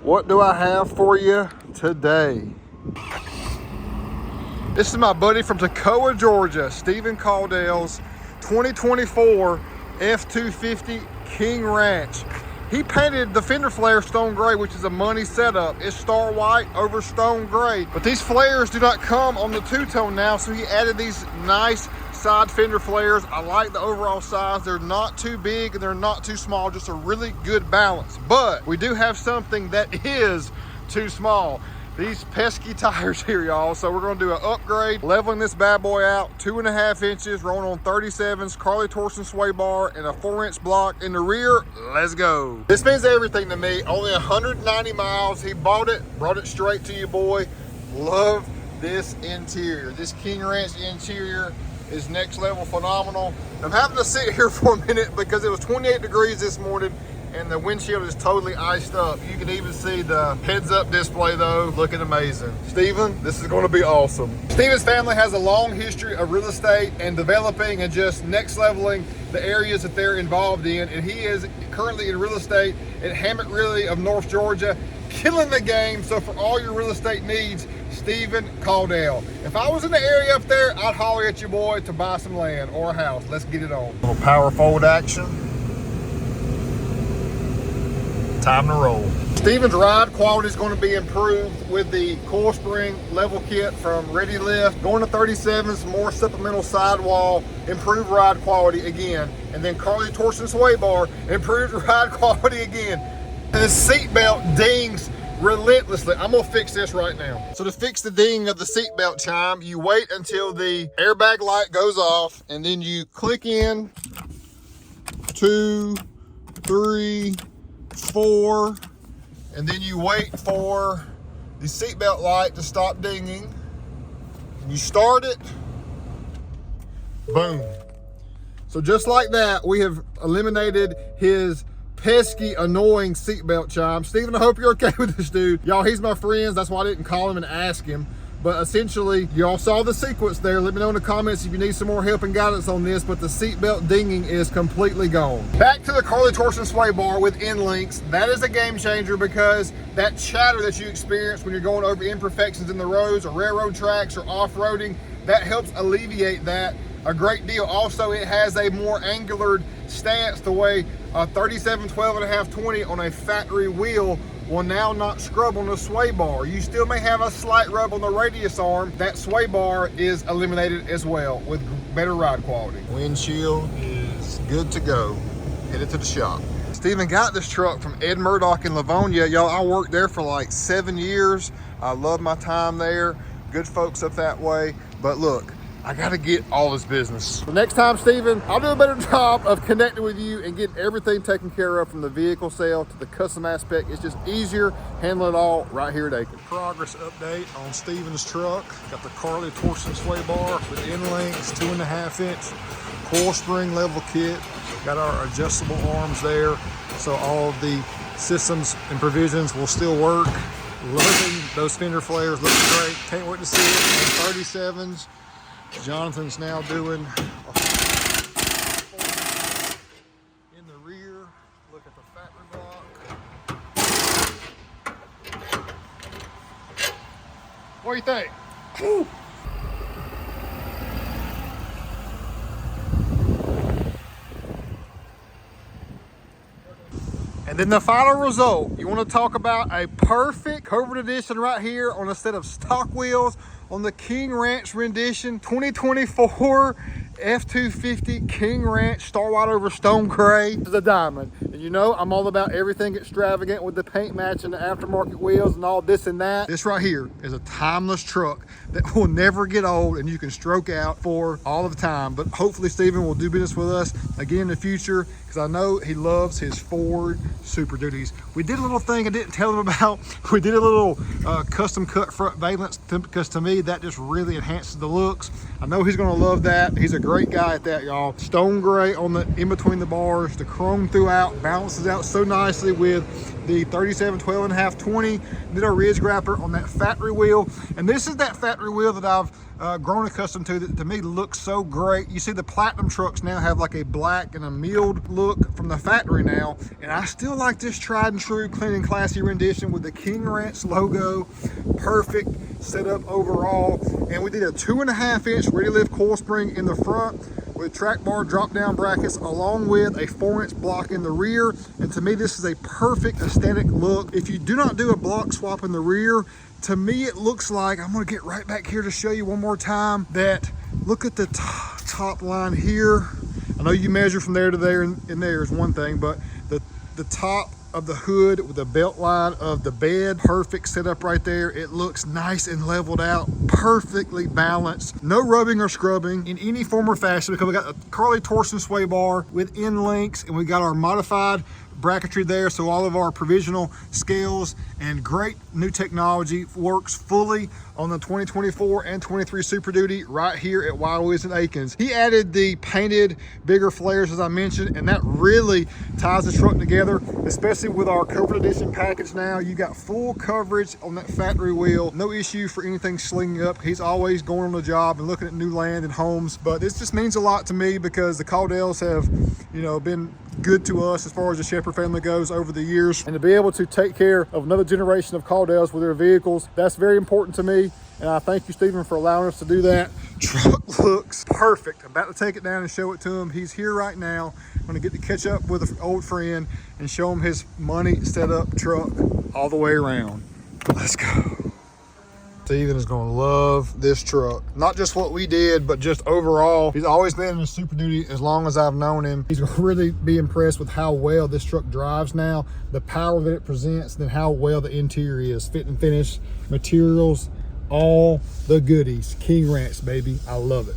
What do I have for you today? This is my buddy from Toccoa, Georgia, Stephen Cauldell's 2024 F-250 King Ranch. He painted the fender flare stone gray, which is a money setup. It's star white over stone gray, but these flares do not come on the two-tone now, so he added these nice side fender flares. I like the overall size. They're not too big and they're not too small, just a really good balance. But we do have something that is too small. These pesky tires here, y'all. So we're gonna do an upgrade, leveling this bad boy out, 2.5 inches, rolling on 37s, Carly torsion sway bar, and a 4-inch block in the rear. Let's go. This means everything to me. Only 190 miles. He bought it, brought it straight to you, boy. Love this interior. This King Ranch interior is next level phenomenal. I'm having to sit here for a minute because it was 28 degrees this morning and the windshield is totally iced up. You can even see the heads-up display though, looking amazing. Steven, this is gonna be awesome. Steven's family has a long history of real estate and developing and just next leveling the areas that they're involved in. And he is currently in real estate at Hammock Realty of North Georgia, killing the game. So for all your real estate needs, Stephen Cauldell. If I was in the area up there, I'd holler at you, boy, to buy some land or a house. Let's get it on. Little power fold action. Time to roll. Stephen's ride quality is going to be improved with the coil spring level kit from Ready Lift. Going to 37s, more supplemental sidewall, improved ride quality again. And then Carly torsion sway bar, improved ride quality again. And the seatbelt dings relentlessly. I'm gonna fix this right now. So to fix the ding of the seatbelt chime, you wait until the airbag light goes off and then you click in 2, 3, 4, and then you wait for the seatbelt light to stop dinging. You start it, boom. So just like that, we have eliminated his pesky, annoying seatbelt chime. Steven, I hope you're okay with this dude. Y'all, he's my friend. That's why I didn't call him and ask him. But essentially, y'all saw the sequence there. Let me know in the comments if you need some more help and guidance on this, but the seatbelt dinging is completely gone. Back to the Carly torsion sway bar with end links. That is a game changer because that chatter that you experience when you're going over imperfections in the roads or railroad tracks or off-roading, that helps alleviate that a great deal. Also, it has a more angular stance the way a 37, 12.5, 20 on a factory wheel will now not scrub on the sway bar. You still may have a slight rub on the radius arm. That sway bar is eliminated as well with better ride quality. Windshield is good to go. Headed to the shop. Steven got this truck from Ed Murdoch in Livonia. Y'all, I worked there for like 7 years. I love my time there. Good folks up that way. But look, I gotta get all this business. So next time, Steven, I'll do a better job of connecting with you and getting everything taken care of from the vehicle sale to the custom aspect. It's just easier handling it all right here at Akins. Progress update on Steven's truck. Got the Carly torsion sway bar with end links, 2.5 inch coil spring level kit. Got our adjustable arms there. So all of the systems and provisions will still work. Loving those fender flares, look great. Can't wait to see it on 37s. Jonathan's now doing a in the rear. Look at the factory block. What do you think? Woo. And then the final result, you want to talk about a perfect Covert edition right here on a set of stock wheels on the King Ranch rendition 2024 F-250 King Ranch Star White over Stone Gray. This is a diamond. And you know, I'm all about everything extravagant with the paint match and the aftermarket wheels and all this and that. This right here is a timeless truck that will never get old and you can stroke out for all of time. But hopefully Steven will do business with us again in the future because I know he loves his Ford Super Duties. We did a little thing I didn't tell him about. We did a little custom cut front valence because to me that just really enhances the looks. I know he's gonna love that. He's a great guy at that, y'all. Stone gray on the in between the bars, the chrome throughout, balances out so nicely with the 37 12.5 20, did our ridge grapper on that factory wheel. And this is that factory wheel that I've grown accustomed to, that to me looks so great. You see the platinum trucks now have like a black and a milled look from the factory now, and I still like this tried and true clean and classy rendition with the King Ranch logo. Perfect setup overall. And we did a 2.5 inch ready lift coil spring in the front with track bar drop down brackets, along with a 4-inch block in the rear. And to me, this is a perfect aesthetic look. If you do not do a block swap in the rear, to me it looks like, I'm gonna get right back here to show you one more time, that look at the top line here. I know you measure from there to there, and there is one thing, but the top of the hood with the belt line of the bed, perfect setup right there. It looks nice and leveled out, perfectly balanced, no rubbing or scrubbing in any form or fashion, because we got a Carly torsion sway bar with end links, and we got our modified bracketry there, so all of our provisional scales and great new technology works fully on the 2024 and 23 Super Duty right here at Wild Willies and Akins. He added the painted bigger flares, as I mentioned, and that really ties the truck together, especially with our Covert Edition package now. You got full coverage on that factory wheel, no issue for anything slinging up. He's always going on the job and looking at new land and homes. But this just means a lot to me, because the Caudells have, you know, been good to us as far as the Nsheppard family goes over the years, and to be able to take care of another generation of Caudells with their vehicles, that's very important to me. And I thank you, Stephen, for allowing us to do that. Truck looks perfect. I'm about to take it down and show it to him. He's here right now. I'm gonna get to catch up with an old friend and show him his money set up truck all the way around. Let's go. Steven is gonna love this truck. Not just what we did, but just overall. He's always been in a Super Duty as long as I've known him. He's gonna really be impressed with how well this truck drives now, the power that it presents, and how well the interior is. Fit and finish, materials, all the goodies. King Ranch, baby, I love it.